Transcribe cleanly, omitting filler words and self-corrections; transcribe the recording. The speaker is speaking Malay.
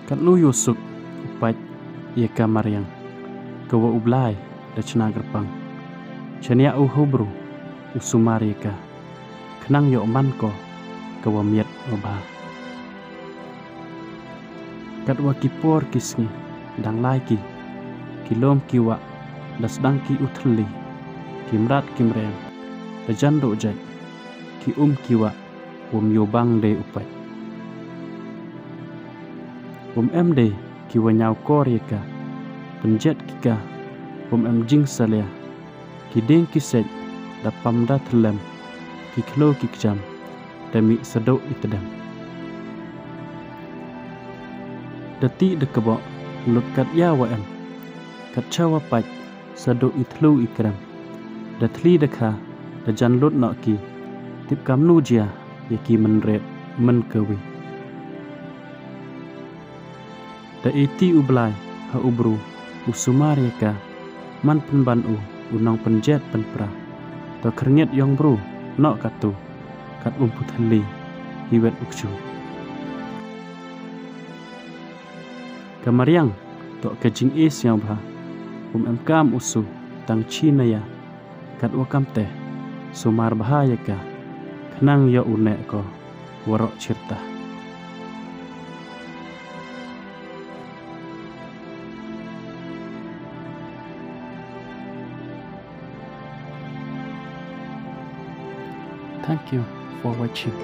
Kat lu Yusuf upat ia kamar yang kawa ublai da cena gerpang. Cenia hubru usumari ka kenang yo man ko kawa miat ngobah. Kat wa kipor kisni dang lagi kilom kiwa da sedang ki uthli kimrat kimrem da jando jai ki kiwa yobang de upat. Em kiwa nyau korika penjet kika em jing salia ki deng kiset da pamda thelem ki klo ki jam demi sedok itedam deti de kebo lut kat ya wa kat chawa pat sedok itlu ikram da thli dekha da jan lut no ki tip kam nu jia yaki menrep men kewi da iti ublai ha ubru usumarika man penban unang penjet penpra to kernget yong bru no katu kat puthali hiwet ukju kamariang to kejing is yang bha em kam usu tang china ya kat wakam teh sumar bahaya ka kenang ya une ko warok cerita. Thank you for watching.